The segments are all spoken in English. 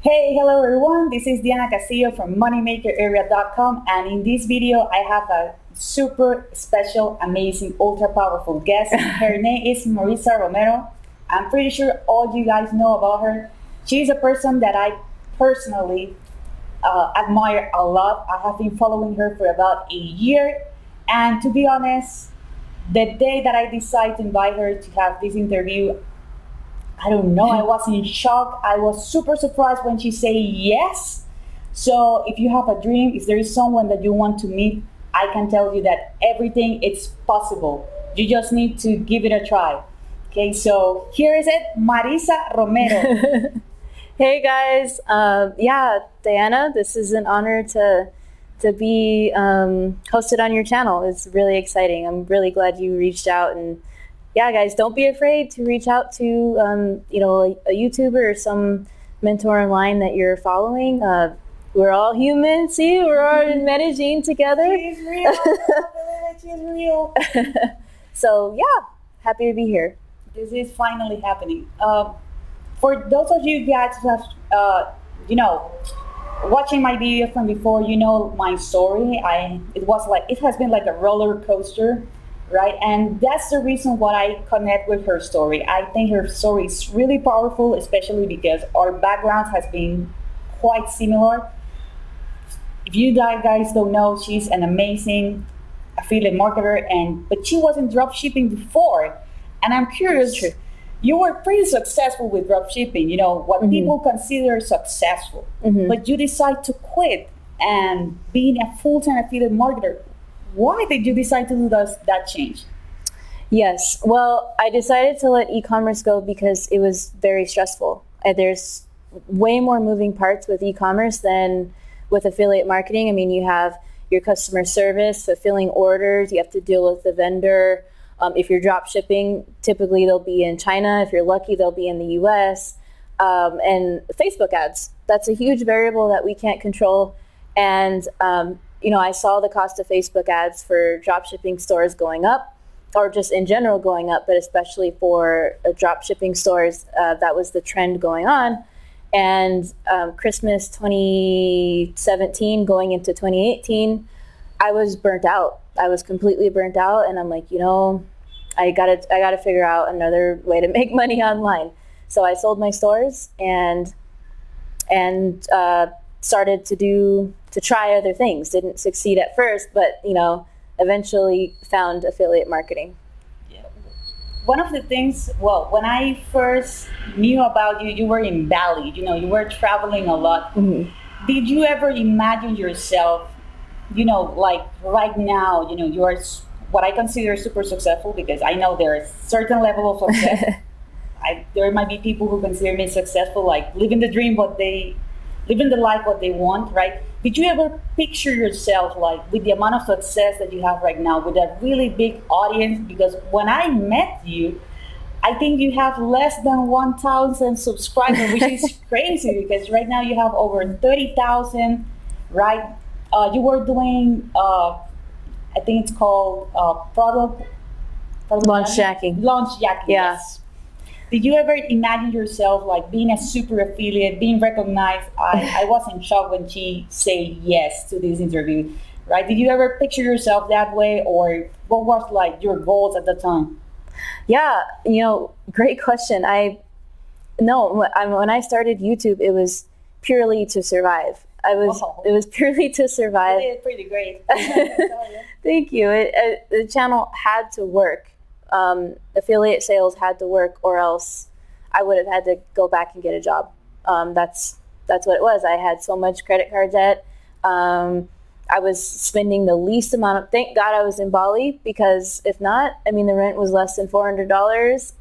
Hey, hello everyone. This is Diana Castillo from moneymakerarea.com, and in this video I have a super special, amazing, ultra powerful guest. Her name is Marissa Romero. I'm pretty sure all you guys know about her. She's a person that I personally admire a lot. I have been following her for about a year, and to be honest, the day that I decided to invite her to have this interview, I don't know, I was in shock. I was super surprised when she said yes. So if you have a dream, if there is someone that you want to meet, I can tell you that everything is possible. You just need to give it a try. Okay, so here is it, Marissa Romero. Hey guys, Diana, this is an honor to be hosted on your channel. It's really exciting. I'm really glad you reached out, and yeah, guys, don't be afraid to reach out to a YouTuber or some mentor online that you're following. We're all human. See, we're all in Medellin together. She's real. She's real. So yeah, happy to be here. This is finally happening. For those of you guys who have, watching my video from before, you know my story. It has been like a roller coaster, right? And that's the reason why I connect with her story. I think her story is really powerful, especially because our backgrounds has been quite similar. If you guys don't know, she's an amazing affiliate marketer, but she was in dropshipping before. And I'm curious, you were pretty successful with dropshipping, what people consider successful, but you decide to quit and being a full-time affiliate marketer. Why did you decide to do that change? Yes, well, I decided to let e-commerce go because it was very stressful. There's way more moving parts with e-commerce than with affiliate marketing. I mean, you have your customer service, fulfilling orders, you have to deal with the vendor. If you're drop shipping, typically they'll be in China. If you're lucky, they'll be in the US. And Facebook ads, that's a huge variable that we can't control. And I saw the cost of Facebook ads for drop shipping stores going up, or just in general going up, but especially for drop shipping stores, that was the trend going on. And Christmas 2017 going into 2018, I was burnt out. I was completely burnt out, and I'm like, I gotta figure out another way to make money online. So I sold my stores and started to try other things. Didn't succeed at first, but eventually found affiliate marketing. Yeah. One of the things, when I first knew about you, you were in Bali. You were traveling a lot. Mm-hmm. Did you ever imagine yourself, like right now, you are what I consider super successful, because I know there is a certain level of success. There might be people who consider me successful, like living the dream, living the life what they want, right? Did you ever picture yourself like with the amount of success that you have right now, with a really big audience? Because when I met you, I think you have less than 1,000 subscribers, which is crazy, because right now you have over 30,000, right? You were doing, I think it's called product launch jacking. Launch jacking, yeah. Yes. Did you ever imagine yourself like being a super affiliate, being recognized? I was in shock when she said yes to this interview, right? Did you ever picture yourself that way, or what was like your goals at the time? Yeah, great question. When I started YouTube, it was purely to survive. It was purely to survive. You did pretty great. Thank you. The channel had to work. Affiliate sales had to work, or else I would have had to go back and get a job. That's what it was. I had so much credit card debt. I was spending the least amount of, thank God I was in Bali, because if not, the rent was less than $400.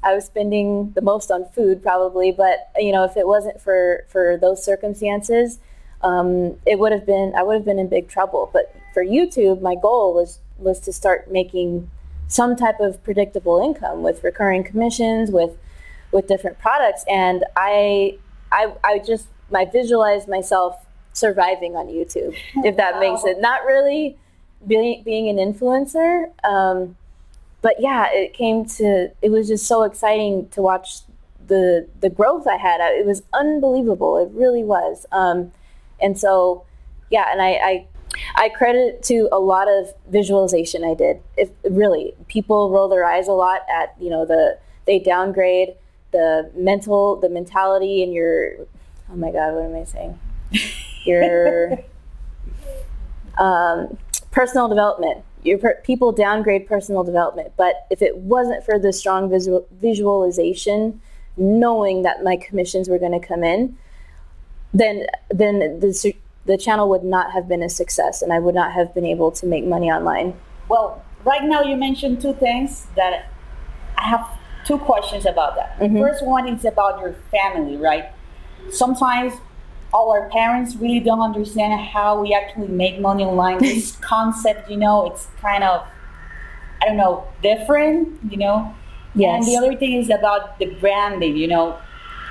I was spending the most on food probably, but if it wasn't for those circumstances, I would have been in big trouble. But for YouTube, my goal was to start making some type of predictable income with recurring commissions, with different products. And I visualized myself surviving on YouTube, if that makes it. Not really being an influencer, but yeah, it was just so exciting to watch the growth I had, it was unbelievable. It really was. And so, yeah, and I credit it to a lot of visualization I did. If really, people roll their eyes a lot at, they downgrade the mentality and your, oh my God, what am I saying? Your personal development. People downgrade personal development, but if it wasn't for the strong visualization, knowing that my commissions were going to come in, then the channel would not have been a success, and I would not have been able to make money online. Well, right now you mentioned two things that I have two questions about that. Mm-hmm. First one is about your family, right? Sometimes our parents really don't understand how we actually make money online. This concept, it's kind of, I don't know, different, Yes. And the other thing is about the branding,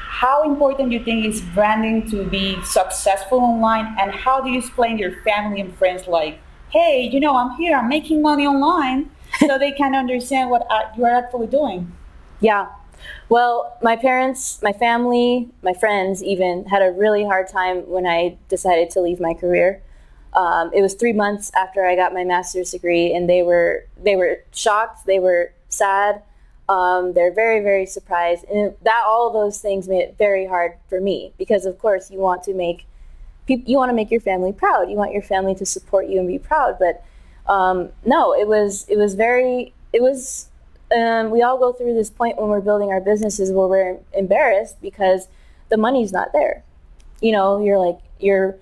How important do you think is branding to be successful online? And how do you explain to your family and friends like, hey, I'm here, I'm making money online, so they can understand what you are actually doing? Yeah. Well, my parents, my family, my friends even had a really hard time when I decided to leave my career. It was 3 months after I got my master's degree, and they were shocked. They were sad. They're very, very surprised. And all of those things made it very hard for me, because of course you want to make your family proud. You want your family to support you and be proud. But no, we all go through this point when we're building our businesses where we're embarrassed because the money's not there. You're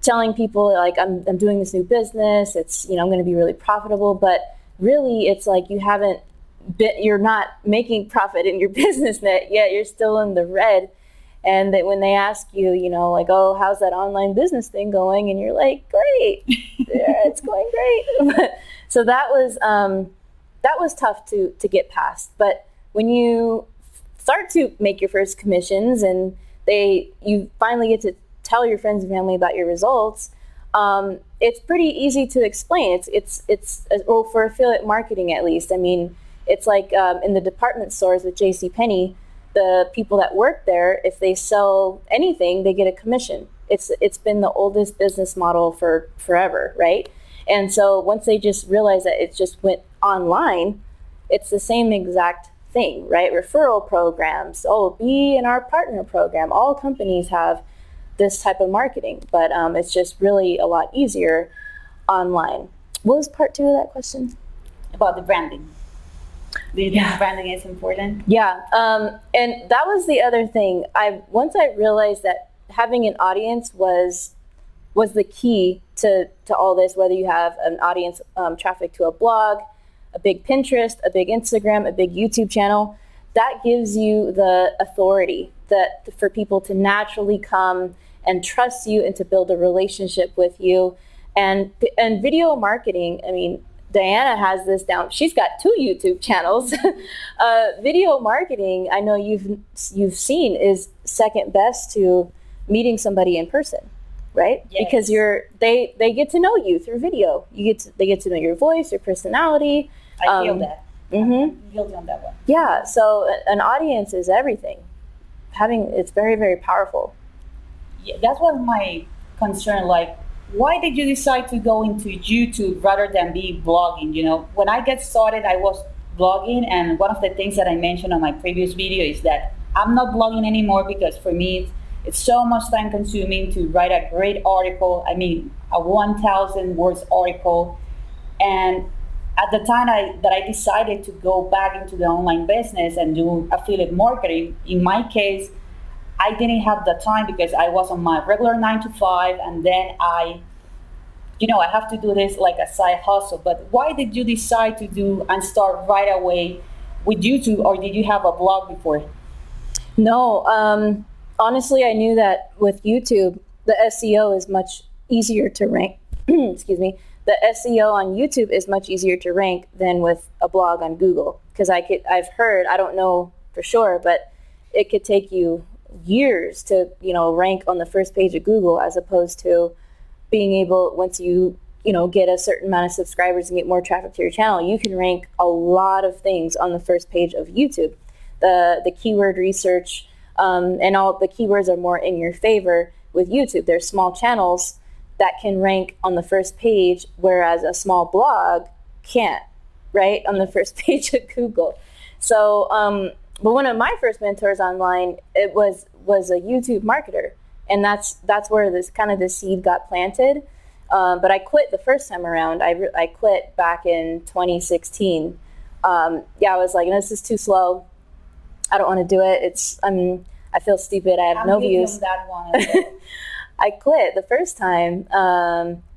telling people like, I'm doing this new business. It's, I'm going to be really profitable, but really it's like you're not making profit in your business yet. You're still in the red. And that when they ask you, like, oh, how's that online business thing going? And you're like, great, yeah, it's going great. So that was tough to get past. But when you start to make your first commissions and you finally get to tell your friends and family about your results, it's pretty easy to explain. Well, for affiliate marketing at least. I mean, it's like in the department stores with JCPenney, the people that work there, if they sell anything, they get a commission. It's been the oldest business model for forever, right? And so once they just realize that it just went online, it's the same exact thing, right? Referral programs, be in our partner program. All companies have this type of marketing, but it's just really a lot easier online. What was part 2 of that question? About the branding. Do you think branding is important? Yeah, and that was the other thing. Once I realized that having an audience was the key to all this, whether you have an audience traffic to a blog, a big Pinterest, a big Instagram, a big YouTube channel, that gives you the authority for people to naturally come and trust you and to build a relationship with you. And video marketing, I mean, Diana has this down. She's got 2 YouTube channels. Video marketing, I know you've seen, is second best to meeting somebody in person, right? Yes. Because they get to know you through video. They get to know your voice, your personality. I feel that. Mm-hmm. I'm guilty on that one. Yeah. So an audience is everything. It's very, very powerful. Yeah, that was my concern. Like, why did you decide to go into YouTube rather than be blogging? When I get started, I was blogging, and one of the things that I mentioned on my previous video is that I'm not blogging anymore because for me, it's so much time consuming to write a great article. I mean, a 1,000 words article. And at the time that I decided to go back into the online business and do affiliate marketing, in my case, I didn't have the time because I was on my regular 9 to 5, and then I have to do this like a side hustle. But why did you decide to do and start right away with YouTube, or did you have a blog before? No, honestly, I knew that with YouTube, the SEO is much easier to rank. Excuse me. The SEO on YouTube is much easier to rank than with a blog on Google, because I've heard, I don't know for sure, but it could take you years to rank on the first page of Google, as opposed to being able, once you get a certain amount of subscribers and get more traffic to your channel, you can rank a lot of things on the first page of YouTube. the keyword research, and all the keywords are more in your favor with YouTube. There's small channels that can rank on the first page, whereas a small blog can't, right? On the first page of Google. So, but one of my first mentors online, it was a YouTube marketer. And that's where this kind of the seed got planted. But I quit the first time around. I quit back in 2016. I was like, this is too slow. I don't want to do it. I feel stupid. I have no views. That one as well. I quit the first time.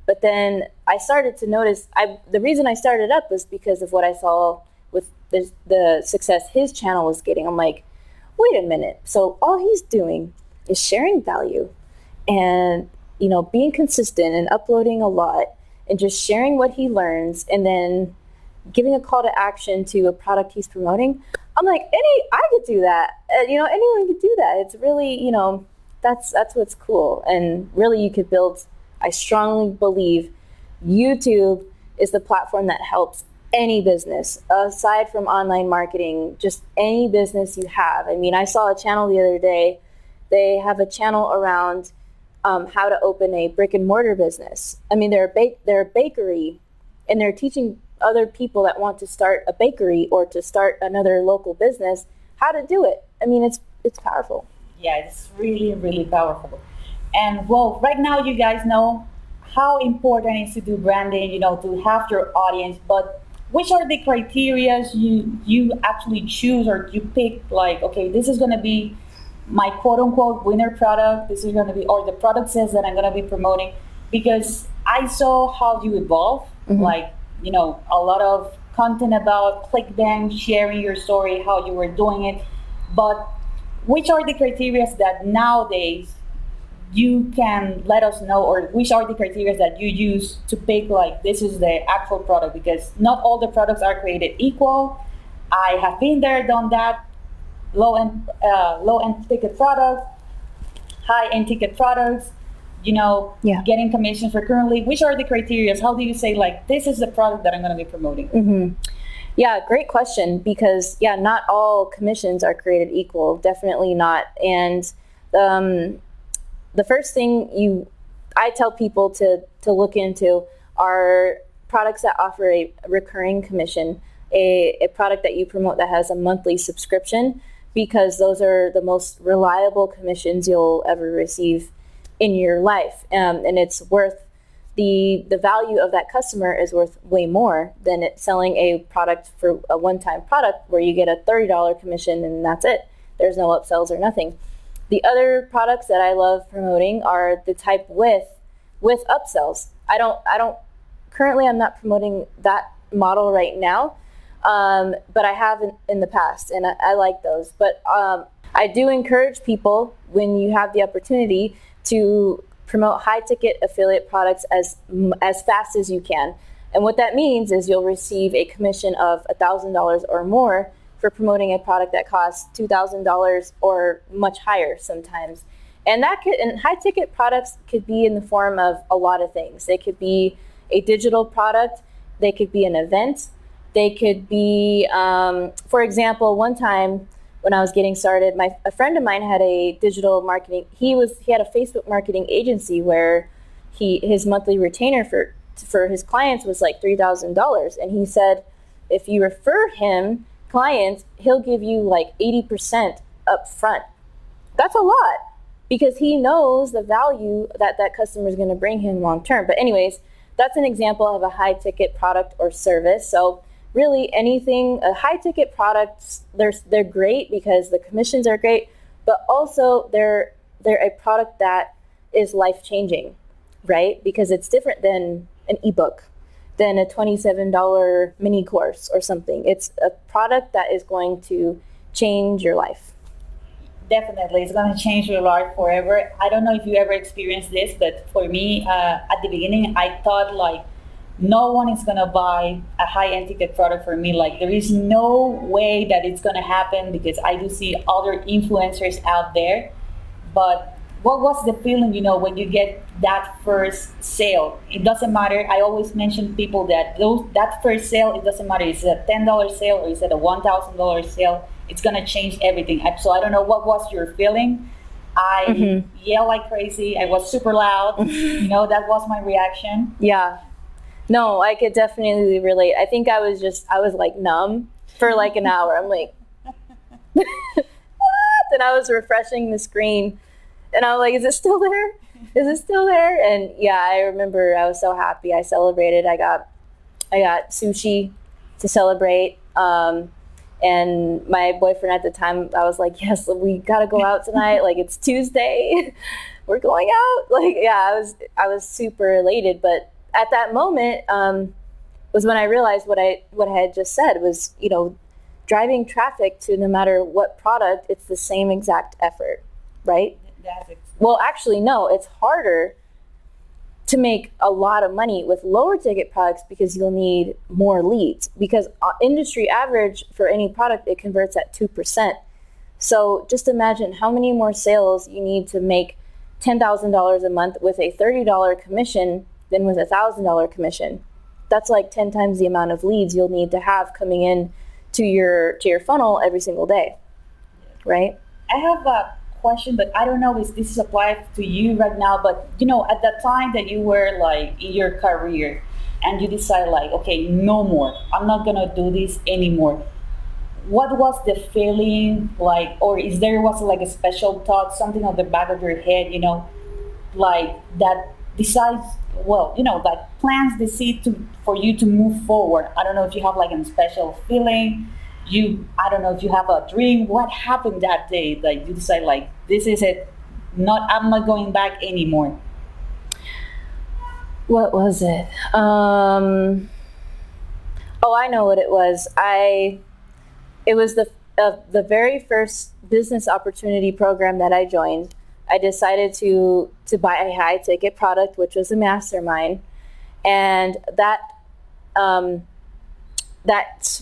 But then I started to notice, the reason I started up was because of what I saw with the success his channel was getting. I'm like, wait a minute. So all he's doing is sharing value and, being consistent and uploading a lot and just sharing what he learns and then giving a call to action to a product he's promoting. I'm like, I could do that. Anyone could do that. It's really, that's what's cool. And really you could build, I strongly believe YouTube is the platform that helps any business, aside from online marketing, just any business you have. I mean, I saw a channel the other day. They have a channel around how to open a brick and mortar business. I mean, they're a bakery, and they're teaching other people that want to start a bakery or to start another local business how to do it. I mean, it's powerful. Yeah, it's really, really powerful. And well, right now you guys know how important it is to do branding, to have your audience, but which are the criteria you actually choose or you pick, like, okay, this is going to be my quote unquote winner product. This is going to be, or the product says that I'm going to be promoting, because I saw how you evolve, like, a lot of content about clickbait, sharing your story, how you were doing it. But which are the criteria that nowadays you can let us know, or which are the criteria that you use to pick, like, this is the actual product? Because not all the products are created equal. I have been there, done that. Low end ticket products, high end ticket products, getting commissions recurrently. Which are the criteria? How do you say, like, this is the product that I'm going to be promoting? Yeah, great question, because not all commissions are created equal. Definitely not. And the first thing I tell people to look into are products that offer a recurring commission, a product that you promote that has a monthly subscription, because those are the most reliable commissions you'll ever receive in your life. And it's worth, the value of that customer is worth way more than it selling a product for a one-time product where you get a $30 commission and that's it. There's no upsells or nothing. The other products that I love promoting are the type with upsells. Currently I'm not promoting that model right now, but I have in the past, and I like those. But I do encourage people, when you have the opportunity, to promote high ticket affiliate products as fast as you can. And what that means is you'll receive a commission of $1,000 or more for promoting a product that costs $2,000 or much higher sometimes. And high ticket products could be in the form of a lot of things. They could be a digital product. They could be an event. They could be, for example, one time when I was getting started, a friend of mine had a digital marketing. He had a Facebook marketing agency where his monthly retainer for his clients was like $3,000, and he said if you refer him clients, he'll give you like 80% up front. That's a lot, because he knows the value that customer is going to bring him long term. But anyways, that's an example of a high ticket product or service. So really anything, a high ticket products, they're great because the commissions are great, but also they're a product that is life changing, right? Because it's different than an ebook, than a $27 mini course or something. It's a product that is going to change your life. Definitely, it's going to change your life forever. I don't know if you ever experienced this, but for me, at the beginning, I thought like no one is going to buy a high-end ticket product for me. Like there is no way that it's going to happen, because I do see other influencers out there. But what was the feeling, when you get that first sale? It doesn't matter. I always mention people that that first sale, it doesn't matter. Is it a $10 sale or is it a $1,000 sale? it's gonna change everything. So I don't know what was your feeling. I yelled like crazy. I was super loud. That was my reaction. Yeah. No, I could definitely relate. I think I was like numb for like an hour. I'm like, what? And I was refreshing the screen and I was like, is it still there? Is it still there? And yeah, I remember I was so happy. I celebrated. I got sushi to celebrate. And my boyfriend at the time, I was like, yes, we got to go out tonight. Like, it's Tuesday. We're going out. Like, yeah, I was super elated. But at that moment was when I realized what I had just said was, driving traffic to no matter what product, it's the same exact effort, right? Well, actually, no, it's harder to make a lot of money with lower ticket products because you'll need more leads, because industry average for any product, it converts at 2%. So just imagine how many more sales you need to make $10,000 a month with a $30 commission than with a $1,000 commission. That's like 10 times the amount of leads you'll need to have coming in to your funnel every single day, right? I have a question, but I don't know if this applies to you right now, but at the time that you were like in your career and you decided like, okay, no more, I'm not gonna do this anymore. What was the feeling like, or was like a special thought, something on the back of your head, like that decides, like plants the seed for you to move forward? I don't know if you have like a special feeling. I don't know if you have a dream. What happened that day? Like you decide like, this is it. I'm not going back anymore. What was it? Oh, I know what it was. It was the very first business opportunity program that I joined. I decided to buy a high ticket product, which was a mastermind. And it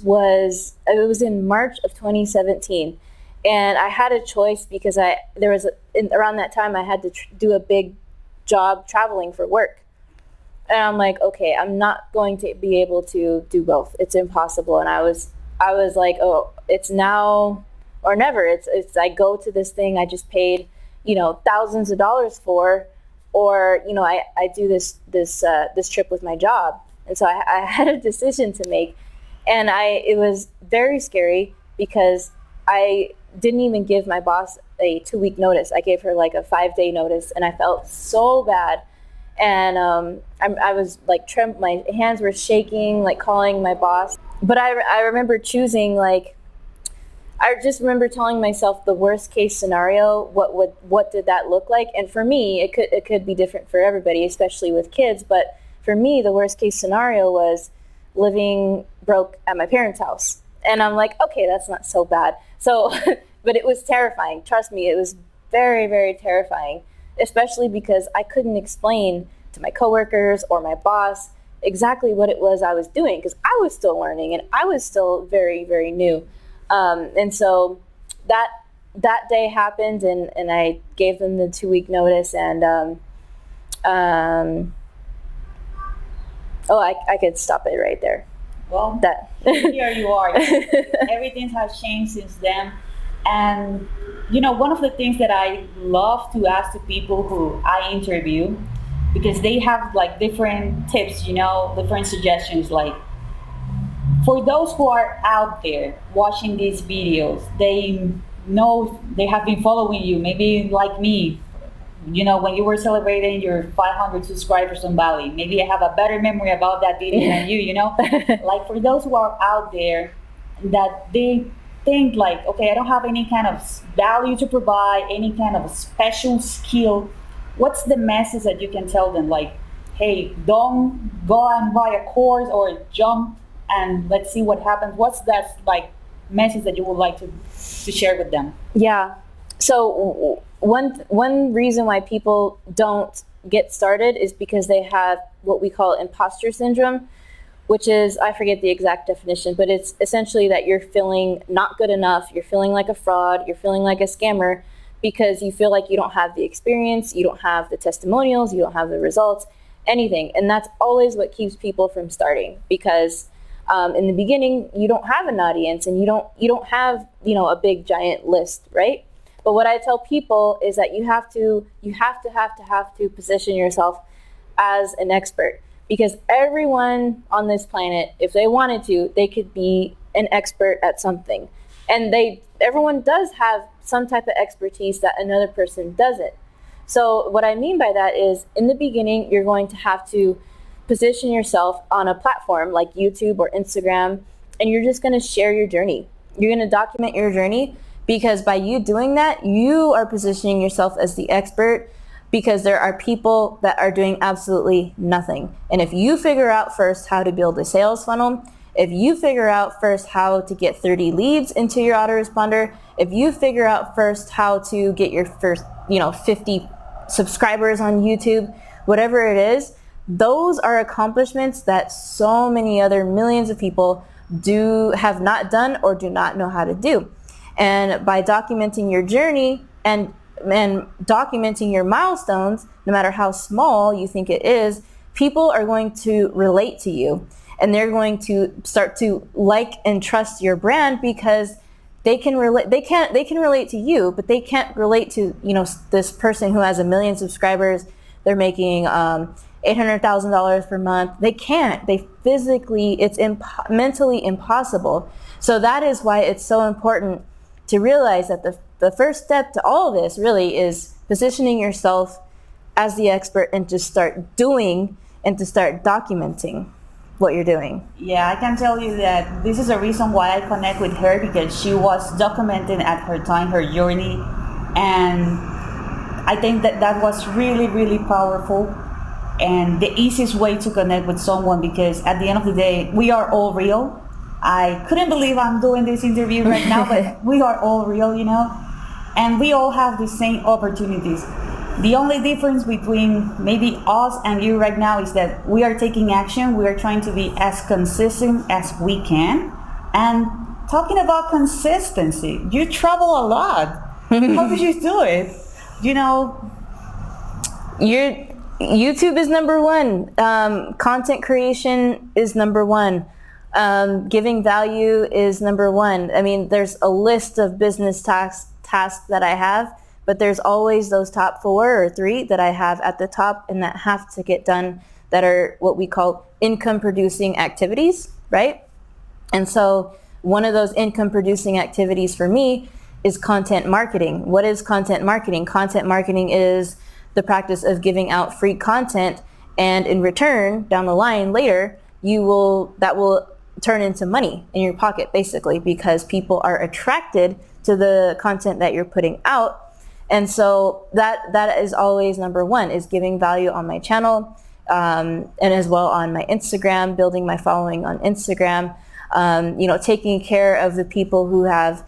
was in March of 2017. And I had a choice because around that time I had to do a big job traveling for work. And I'm like, okay, I'm not going to be able to do both. It's impossible. And I was like, oh, it's now or never. It's I go to this thing I just paid, thousands of dollars for, or, I do this trip with my job. And so I had a decision to make. And it was very scary because I didn't even give my boss a 2-week notice. I gave her like a 5-day notice, and I felt so bad. And I was like, my hands were shaking, like calling my boss. But I remember choosing, like, I just remember telling myself the worst case scenario. What did that look like? And for me, it could be different for everybody, especially with kids. But for me, the worst case scenario was living broke at my parents' house. And I'm like, okay, that's not so bad. So, but it was terrifying. Trust me, it was very, very terrifying, especially because I couldn't explain to my coworkers or my boss exactly what it was I was doing, because I was still learning and I was still very, very new. And so that day happened, and I gave them the 2-week notice, and I could stop it right there. Well, here you are. Everything has changed since then. And, one of the things that I love to ask to people who I interview, because they have like different tips, different suggestions, like for those who are out there watching these videos, they know they have been following you, maybe like me, when you were celebrating your 500 subscribers on Bali. Maybe I have a better memory about that video than you, Like for those who are out there that they think like, okay, I don't have any kind of value to provide, any kind of special skill. What's the message that you can tell them? Like, hey, don't go and buy a course or jump and let's see what happens. What's that like message that you would like to share with them? Yeah. So one reason why people don't get started is because they have what we call impostor syndrome, which is, I forget the exact definition, but it's essentially that you're feeling not good enough, you're feeling like a fraud, you're feeling like a scammer, because you feel like you don't have the experience, you don't have the testimonials, you don't have the results, anything. And that's always what keeps people from starting, because In the beginning, you don't have an audience and you don't have, a big giant list, right? But what I tell people is that you have to position yourself as an expert, because everyone on this planet, if they wanted to, they could be an expert at something. And everyone does have some type of expertise that another person doesn't. So what I mean by that is, in the beginning, you're going to have to position yourself on a platform like YouTube or Instagram, and you're just going to share your journey. You're going to document your journey, because by you doing that, you are positioning yourself as the expert, because there are people that are doing absolutely nothing. And if you figure out first how to build a sales funnel, if you figure out first how to get 30 leads into your autoresponder, if you figure out first how to get your first, 50 subscribers on YouTube, whatever it is, those are accomplishments that so many other millions of people have not done or do not know how to do. And by documenting your journey and documenting your milestones, no matter how small you think it is, people are going to relate to you, and they're going to start to like and trust your brand, because they can relate. They can relate to you, but they can't relate to this person who has 1 million subscribers. They're making $800,000 per month. They can't. They physically, it's mentally impossible. So that is why it's so important to realize that the first step to all of this really is positioning yourself as the expert, and to start doing and to start documenting what you're doing. Yeah, I can tell you that this is a reason why I connect with her, because she was documenting at her time her journey, and I think that was really, really powerful and the easiest way to connect with someone, because at the end of the day, we are all real. I couldn't believe I'm doing this interview right now, but we are all real, and we all have the same opportunities. The only difference between maybe us and you right now is that we are taking action. We are trying to be as consistent as we can. And talking about consistency, you travel a lot. How did you do it? YouTube is number one. Content creation is number one. Giving value is number one. I mean, there's a list of business tasks that I have, but there's always those top 4 or 3 that I have at the top and that have to get done, that are what we call income producing activities, right? And so one of those income producing activities for me is content marketing. What is content marketing? Content marketing is the practice of giving out free content, and in return, down the line later, that will turn into money in your pocket, basically, because people are attracted to the content that you're putting out. And so that is always number one, is giving value on my channel, and as well on my Instagram, building my following on Instagram, taking care of the people who have,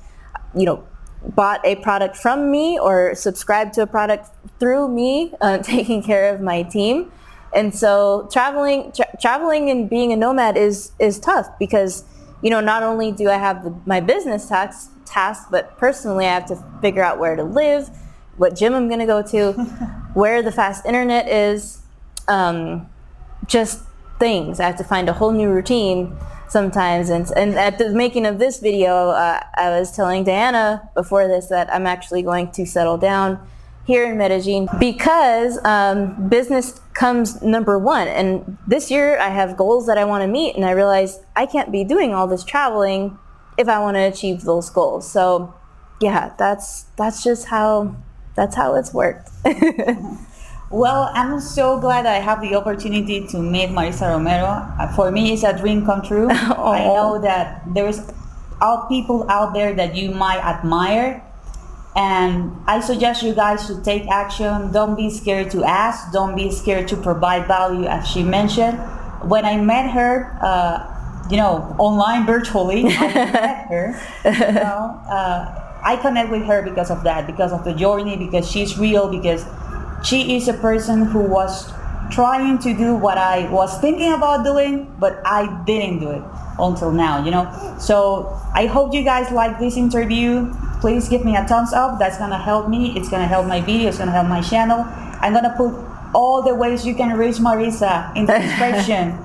bought a product from me or subscribed to a product through me, taking care of my team. And so traveling and being a nomad is tough, because not only do I have my business tasks, but personally I have to figure out where to live, what gym I'm going to go to, where the fast internet is, just things. I have to find a whole new routine sometimes. And at the making of this video, I was telling Diana before this that I'm actually going to settle down here in Medellin, because business comes number one. And this year I have goals that I want to meet, and I realize I can't be doing all this traveling if I want to achieve those goals. So yeah, that's just how it's worked. Well, I'm so glad I have the opportunity to meet Marissa Romero. For me, it's a dream come true. I know that there's people out there that you might admire, and I suggest you guys to take action. Don't be scared to ask. Don't be scared to provide value, as she mentioned. When I met her, online, virtually, I met her. I connect with her because of that, because of the journey, because she's real, because she is a person who was trying to do what I was thinking about doing, but I didn't do it until now, So I hope you guys like this interview. Please give me a thumbs up. That's gonna help me. It's gonna help my video. It's gonna help my channel. I'm gonna put all the ways you can reach Marissa in the description.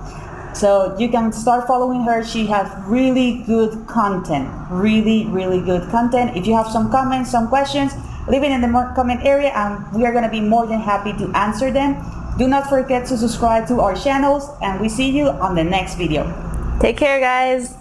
So you can start following her. She has really good content, really good content. If you have some comments, some questions, leave it in the comment area and we are going to be more than happy to answer them. Do not forget to subscribe to our channels and we see you on the next video. Take care, guys.